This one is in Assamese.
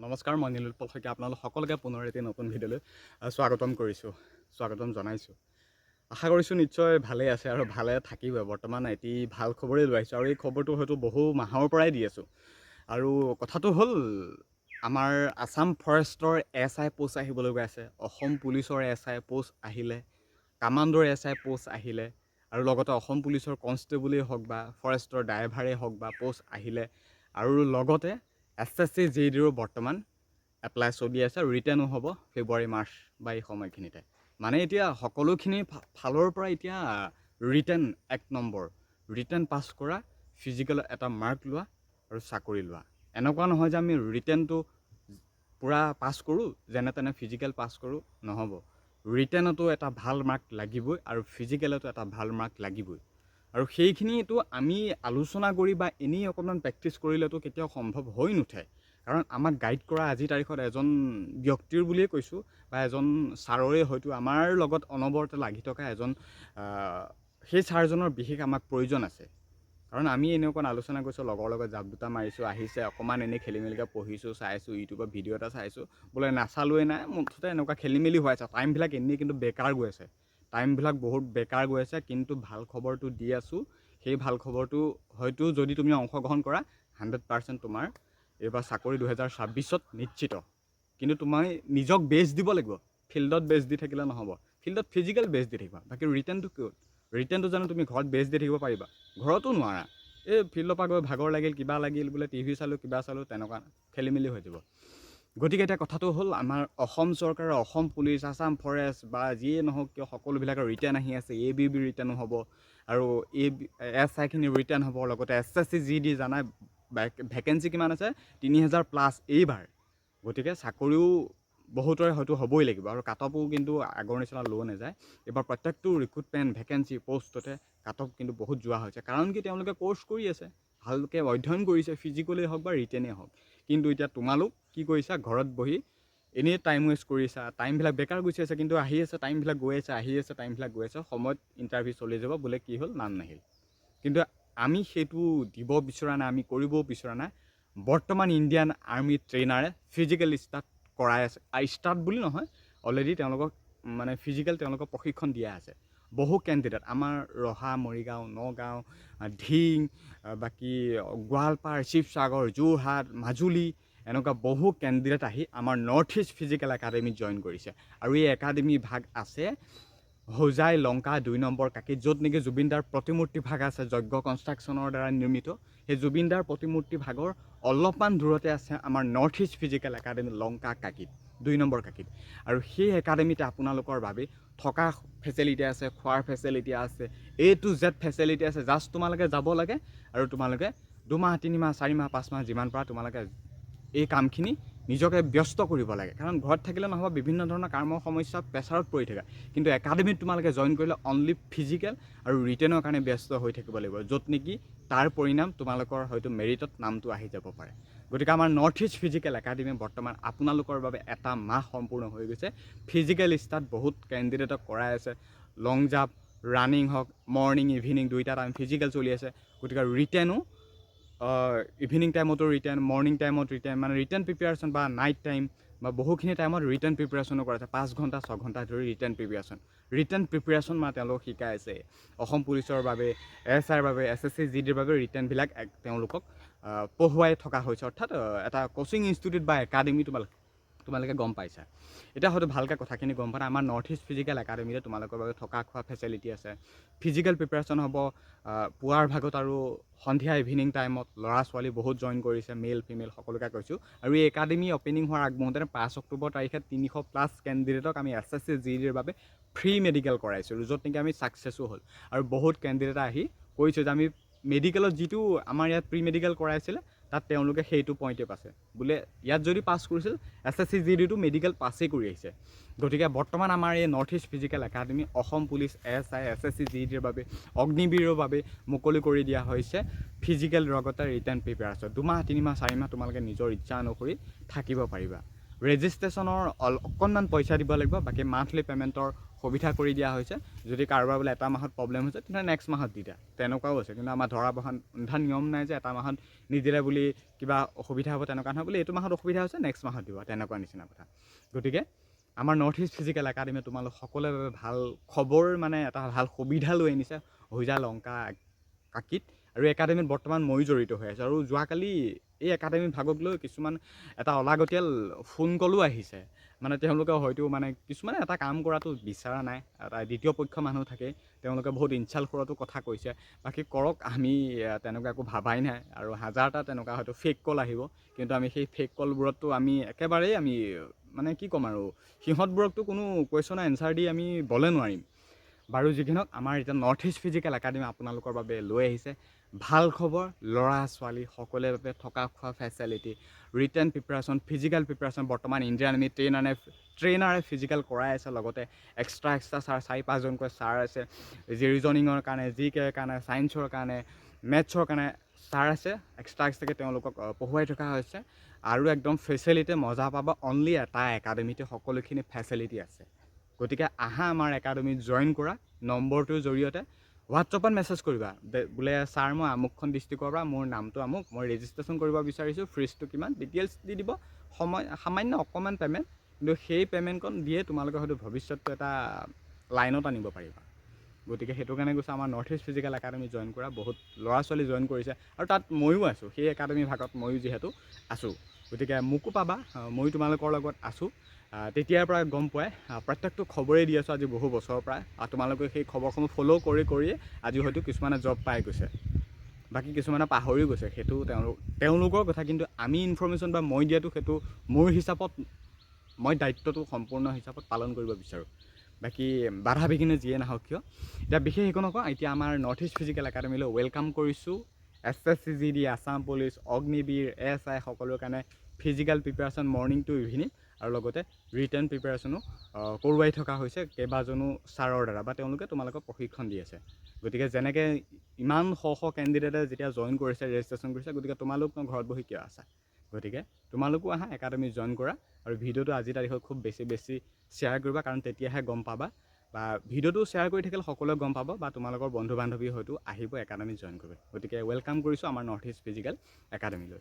নমস্কাৰ, মই নীলোৎপল শইকীয়া আপোনালোক সকলোকে পুনৰ এটি নতুন ভিডিঅ'লৈ স্বাগতম জনাইছোঁ। আশা কৰিছোঁ নিশ্চয় ভালেই আছে আৰু ভালে থাকিব। বৰ্তমান এটি ভাল খবৰেই লৈ আহিছোঁ আৰু এই খবৰটো হয়তো বহু মাহৰ পৰাই দি আছোঁ। আৰু কথাটো হ'ল, আমাৰ আছাম ফৰেষ্টৰ SI পোষ্ট আহিবলৈ গৈ আছে, অসম পুলিচৰ SI পোষ্ট আহিলে, কামাণ্ডৰ SI পোষ্ট আহিলে, আৰু লগতে অসম পুলিচৰ কনষ্টেবলেই হওক বা ফৰেষ্টৰ ড্ৰাইভাৰেই হওক বা পোষ্ট আহিলে, আৰু লগতে SSC JDৰো বৰ্তমান এপ্লাই চলি আছে। ৰিটাৰ্ণো হ'ব ফেব্ৰুৱাৰী মাৰ্চ বা এই সময়খিনিতে। মানে এতিয়া সকলোখিনি ফালৰ পৰা এতিয়া ৰিটাৰ্ণ 1 নম্বৰ, ৰিটাৰ্ণ পাছ কৰা, ফিজিকেল এটা মাৰ্ক লোৱা আৰু চাকৰি লোৱা। এনেকুৱা নহয় যে আমি ৰিটাৰ্ণটো পূৰা পাছ কৰোঁ, যেনে তেনে ফিজিকেল পাছ কৰোঁ, নহ'ব। ৰিটাৰ্ণতো এটা ভাল মাৰ্ক লাগিবই আৰু ফিজিকেলতো এটা ভাল মাৰ্ক লাগিবই। আৰু সেইখিনিতো আমি আলোচনা কৰি বা এনেই অকণমান প্ৰেক্টিছ কৰিলেতো কেতিয়াও সম্ভৱ হৈ নুঠে। কাৰণ আমাক গাইড কৰা আজিৰ তাৰিখত এজন ব্যক্তিৰ বুলিয়ে কৈছোঁ, বা এজন ছাৰৰে হয়তো আমাৰ লগত অনবৰতে লাগি থকা এজন সেই ছাৰজনৰ বিশেষ আমাক প্ৰয়োজন আছে। কাৰণ আমি এনেকুৱা আলোচনা কৰিছোঁ, লগৰ লগত জাপ দুটা মাৰিছোঁ, আহিছে অকণমান এনেই খেলি মেলিকৈ পঢ়িছোঁ, চাইছোঁ, ইউটিউবত ভিডিঅ' এটা চাইছোঁ, বোলে নাচালোৱে নাই, মুঠতে এনেকুৱা খেলি মেলি হৈ আছে। টাইমবিলাক এনেই কিন্তু বেকাৰ গৈ আছে, টাইমবিলাক বহুত বেকাৰ গৈ আছে। কিন্তু ভাল খবৰটো দি আছোঁ, সেই ভাল খবৰটো হয়তো যদি তুমি অংশগ্ৰহণ কৰা 100% তোমাৰ এইবাৰ চাকৰি 2026ত নিশ্চিত। কিন্তু তুমি নিজক বেছ দিব লাগিব, ফিল্ডত বেছ দি থাকিলে নহ'ব। ফিল্ডত ফিজিকেল বেছ দি থাকিবা, বাকী ৰিটাৰ্ণটো কিয়? ৰিটাৰ্ণটো জানো তুমি ঘৰত বেছ দি থাকিব পাৰিবা? ঘৰতো নোৱাৰা। এই ফিল্ডৰ পৰা গৈ ভাগৰ লাগিল, কিবা লাগিল, বোলে টিভি চালোঁ, কিবা চালোঁ, তেনেকুৱা খেলি মেলি হৈ যাব। গতিকে এতিয়া কথাটো হ'ল, আমাৰ অসম চৰকাৰৰ, অসম পুলিচ, আছাম ফৰেষ্ট বা যিয়ে নহওক কিয় সকলোবিলাকৰ ৰিটাৰ্ণ আহি আছে। ABB ৰিটাৰ্ণো হ'ব আৰু SI খিনি ৰিটাৰ্ণ হ'ব, লগতে SSC JD জানাই ভেকেঞ্চি কিমান আছে, 3000+ এইবাৰ। গতিকে চাকৰিও বহুতৰে হয়তো হ'বই লাগিব, আৰু কাটঅফো কিন্তু আগৰ নিচিনা ল' নাযায়। এইবাৰ প্ৰত্যেকটো ৰিক্ৰুটমেণ্ট ভেকেঞ্চি পষ্টতে কাটঅফ কিন্তু বহুত যোৱা হৈছে। কাৰণ কি, তেওঁলোকে কোৰ্চ কৰি আছে, ভালকৈ অধ্যয়ন কৰিছে, ফিজিকেলেই হওক বা ৰিটেনেই হওক। কিন্তু এতিয়া তোমালোক কি কৰিছা, ঘৰত বহি এনেই টাইম ৱেষ্ট কৰিছা, টাইমবিলাক বেকাৰ গুচি আছে। কিন্তু আহি আছে টাইমবিলাক গৈ আছে, আহি আছে টাইমবিলাক গৈ আছে, সময়ত ইণ্টাৰভিউ চলি যাব, বোলে কি হ'ল, নাম নাহিল। কিন্তু আমি সেইটো দিব বিচৰা নাই, আমি কৰিবও বিচৰা নাই। বৰ্তমান ইণ্ডিয়ান আৰ্মি ট্ৰেইনাৰে ফিজিকেল ষ্টাৰ্ট কৰাই আছে, ষ্টাৰ্ট বুলি নহয়, অলৰেডি তেওঁলোকক মানে ফিজিকেল তেওঁলোকক প্ৰশিক্ষণ দিয়া আছে। বহু কেণ্ডিডেট আমাৰ ৰহা, মৰিগাঁও, নগাঁও, ধিং, বাকী গোৱালপাৰ, শিৱসাগৰ, যোৰহাট, মাজুলী, এনেকুৱা বহু কেণ্ডিডেট আহি আমাৰ নৰ্থ ইষ্ট ফিজিকেল একাডেমীত জইন কৰিছে। আৰু এই একাডেমী ভাগ আছে হোজাই লংকা 2 নম্বৰ কাকিত, য'ত নেকি জুবিনদাৰ প্ৰতিমূৰ্তি ভাগ আছে, যজ্ঞ কনষ্ট্ৰাকশ্যনৰ দ্বাৰা নিৰ্মিত। সেই জুবিনদাৰ প্ৰতিমূৰ্তি ভাগৰ অলপমান দূৰতে আছে আমাৰ north east physical academy, Lanka Kakati, 2 number Kakati. আৰু সেই একাডেমীতে আপোনালোকৰ বাবে থকা ফেচিলিটি আছে, খোৱাৰ ফেচিলিটি আছে, A to Z ফেচিলিটি আছে। জাষ্ট তোমালোকে যাব লাগে আৰু তোমালোকে 2 মাহ, 3 মাহ, 4 মাহ, 5 মাহ যিমান পাৰা তোমালোকে এই কামখিনি নিজকে ব্যস্ত কৰিব লাগে। কাৰণ ঘৰত থাকিলে নহ'ব, বিভিন্ন ধৰণৰ কামৰ সমস্যা, প্ৰেছাৰত পৰি থাকে। কিন্তু একাডেমীত তোমালোকে জইন কৰিলে অনলি ফিজিকেল আৰু ৰিটেনৰ কাৰণে ব্যস্ত হৈ থাকিব লাগিব, য'ত নেকি তাৰ পৰিণাম তোমালোকৰ হয়তো মেৰিটত নামটো আহি যাব পাৰে। গতিকে আমাৰ নৰ্থ ইষ্ট ফিজিকেল একাডেমী বৰ্তমান আপোনালোকৰ বাবে 1 মাহ সম্পূৰ্ণ হৈ গৈছে। ফিজিকেল ষ্টাৰ্ট বহুত কেণ্ডিডেটক কৰাই আছে। লং জাম্প, ৰানিং হওক, মৰ্ণিং ইভিনিং 2টা টাইম ফিজিকেল চলি আছে। গতিকে ৰিটেনো ইভিনিং টাইমতো ৰিটাৰ্ণ, মৰ্ণিং টাইমত ৰিটাৰ্ণ, মানে ৰিটাৰ্ণ প্ৰিপেয়াৰেশ্যন বা নাইট টাইম বা বহুখিনি টাইমত ৰিটাৰ্ণ প্ৰিপেয়াৰেশ্যনো কৰা আছে। 5 ঘণ্টা 6 ঘণ্টা ধৰি ৰিটাৰ্ণ প্ৰিপেয়াৰেশ্যন মানে তেওঁলোকক শিকাই আছে। অসম পুলিচৰ বাবে, SIৰ বাবে, SSC JDৰ বাবে ৰিটাৰ্ণবিলাক তেওঁলোকক পঢ়ুৱাই থকা হৈছে। অৰ্থাৎ এটা কোচিং ইনষ্টিটিউট বা একাডেমী তোমালোকে গম পাইছা। এতিয়া হয়তো ভালকৈ কথাখিনি গম পোৱা নাই। আমাৰ নৰ্থ ইষ্ট ফিজিকেল একাডেমীতে তোমালোকৰ বাবে থকা খোৱা ফেচিলিটি আছে। ফিজিকেল প্ৰিপেয়াৰেশ্যন হ'ব পুৱাৰ ভাগত আৰু সন্ধিয়া ইভিনিং টাইমত। ল'ৰা ছোৱালী বহুত জইন কৰিছে, মেল ফিমেল সকলোকে কৈছোঁ। আৰু এই একাডেমী অপেনিং হোৱাৰ আগমুহূৰ্ততে 5 অক্টোবৰ তাৰিখে 300+ কেণ্ডিডেটক আমি SSC JDৰ বাবে ফ্ৰী মেডিকেল কৰাইছিলোঁ, য'ত নেকি আমি ছাকচেছো হ'ল। আৰু বহুত কেণ্ডিডেট আহি কৈছে যে আমি মেডিকেলত যিটো আমাৰ ইয়াত প্ৰি মেডিকেল কৰাইছিলে, তাত তেওঁলোকে সেইটো পইণ্টে পাইছে, বোলে ইয়াত যদি পাছ কৰিছিল SSC JDটো মেডিকেল পাছেই কৰি আহিছে। গতিকে বৰ্তমান আমাৰ এই north east physical academy Assam police, SI, SSC JDৰ বাবে, অগ্নিবীৰৰ বাবে মুকলি কৰি দিয়া হৈছে। ফিজিকেল লগতে ৰিটাৰ্ণ প্ৰিপেয়াৰেশ্যন 2 মাহ, 3 মাহ, 4 মাহ তোমালোকে নিজৰ ইচ্ছা অনুসৰি থাকিব পাৰিবা। ৰেজিষ্ট্ৰেশ্যনৰ অকণমান পইচা দিব লাগিব, বাকী মান্থলি পে'মেণ্টৰ সুবিধা কৰি দিয়া হৈছে যদি কাৰোবাৰ বোলে এটা মাহত প্ৰব্লেম হৈছে তেন্তে নেক্সট মাহত দি দিয়া তেনেকুৱাও আছে কিন্তু আমাৰ ধৰা বন্ধা নিয়ম নাই যে এটা মাহত নিদিলে বুলি কিবা অসুবিধা হ'ব তেনেকুৱা নহয় বুলি এইটো মাহত অসুবিধা হৈছে নেক্সট মাহত দিব তেনেকুৱা নিচিনা কথা গতিকে আমাৰ নৰ্থ ইষ্ট ফিজিকেল একাডেমীয়ে তোমালোক সকলোৰে বাবে ভাল খবৰ মানে এটা ভাল সুবিধা লৈ আনিছে হোজা লংকা কাকিত আৰু একাডেমীত বৰ্তমান ময়ো জড়িত হৈ আছোঁ আৰু যোৱাকালি এই একাডেমীৰ ভাগক লৈ কিছুমান এটা অলাগতিয়াল ফোন কলো আহিছে মানে তেওঁলোকে হয়তো মানে কিছুমানে এটা কাম কৰাটো বিচৰা নাই এটা দ্বিতীয় পক্ষ মানুহ থাকে তেওঁলোকে বহুত ইনচাল্ট কৰাটো কথা কৈছে বাকী কৰক আমি তেনেকুৱা একো ভাবাই নাই আৰু হাজাৰটা তেনেকুৱা হয়তো ফেক কল আহিব কিন্তু আমি সেই ফেক কলবোৰততো আমি একেবাৰেই আমি মানে কি ক'ম আৰু সিহঁতবোৰকতো কোনো কুৱেশ্যনৰ এনচাৰ দি আমি বলে নোৱাৰিম বাৰু যিখিনক আমাৰ এতিয়া নৰ্থ ইষ্ট ফিজিকেল একাডেমী আপোনালোকৰ বাবে লৈ আহিছে ভাল খবৰ ল'ৰা ছোৱালী সকলোৰে বাবে থকা খোৱা facility written preparation physical preparation বৰ্তমান ইণ্ডিয়ান আৰ্মি ট্ৰেইনাৰে ফিজিকেল কৰাই আছে লগতে এক্সট্ৰা ছাৰ 4-5জনকৈ ছাৰ আছে যি ৰিজনিঙৰ কাৰণে জি কেৰ কাৰণে ছায়েন্সৰ কাৰণে মেথছৰ কাৰণে ছাৰ আছে এক্সট্ৰাকৈ তেওঁলোকক পঢ়ুৱাই থকা হৈছে আৰু একদম ফেচিলিটি মজা পাব অনলি এটা একাডেমিতে সকলোখিনি ফেচিলিটি আছে গতিকে আহা আমাৰ একাডেমিত জইন কৰা নম্বৰটোৰ জৰিয়তে হোৱাটছআপত মেছেজ কৰিবা বোলে ছাৰ মই আমুকখন ডিষ্ট্ৰিক্টৰ পৰা মোৰ নামটো আমুক মই ৰেজিষ্ট্ৰেশ্যন কৰিব বিচাৰিছোঁ ফিজটো কিমান ডিটেইলছ দি দিব সময় সামান্য অকণমান পে'মেণ্ট কিন্তু সেই পে'মেণ্টকণ দিয়ে তোমালোকে হয়তো ভৱিষ্যতটো এটা লাইনত আনিব পাৰিবা গতিকে সেইটো কাৰণে কৈছে আমাৰ north east physical academy join কৰা বহুত ল'ৰা ছোৱালী জইন কৰিছে আৰু তাত ময়ো আছোঁ সেই একাডেমি ভাগত ময়ো যিহেতু আছোঁ গতিকে মোকো পাবা ময়ো তোমালোকৰ লগত আছোঁ তেতিয়াৰ পৰা গম পোৱাই প্ৰত্যেকটো খবৰেই দি আছোঁ আজি বহু বছৰৰ পৰা আৰু তোমালোকে সেই খবৰসমূহ ফ'ল' কৰিয়ে আজি হয়তো কিছুমানে জব পাই গৈছে বাকী কিছুমানে পাহৰি গৈছে সেইটো তেওঁলোকৰ কথা কিন্তু আমি ইনফৰ্মেশ্যন বা মই দিয়াটো সেইটো মোৰ হিচাপত মই দায়িত্বটো সম্পূৰ্ণ হিচাপত পালন কৰিব বিচাৰোঁ বাকী বাধা বিঘিনি যিয়ে নাহক কিয় এতিয়া বিশেষ একো নকওঁ এতিয়া আমাৰ নৰ্থ ইষ্ট ফিজিকেল একাডেমিলৈ ৱেলকাম কৰিছোঁ SSCGD Assam police Agniveer SI সকলোৰে কাৰণে physical preparation morning to evening আৰু লগতে ৰিটেন প্ৰিপাৰেশ্যনো কৰোৱাই থকা হৈছে কেইবাজনো ছাৰৰ দ্বাৰা বা তেওঁলোকে তোমালোকক প্ৰশিক্ষণ দি আছে গতিকে যেনেকৈ ইমান শ কেণ্ডিডেটে যেতিয়া জইন কৰিছে ৰেজিষ্ট্ৰেশ্যন কৰিছে গতিকে তোমালোক ঘৰত বহি কিয় আছা গতিকে তোমালোকো আহা একাডেমি জইন কৰা আৰু ভিডিঅ'টো আজিৰ তাৰিখত খুব বেছি শ্বেয়াৰ কৰিবা কাৰণ তেতিয়াহে গম পাবা বা ভিডিঅ'টো শ্বেয়াৰ কৰি থাকিলে সকলোৱে গম পাব বা তোমালোকৰ বন্ধু বান্ধৱী হয়তো আহিব একাডেমি জইন কৰিব গতিকে ৱেলকাম কৰিছোঁ আমাৰ নৰ্থ ইষ্ট ফিজিকেল একাডেমিলৈ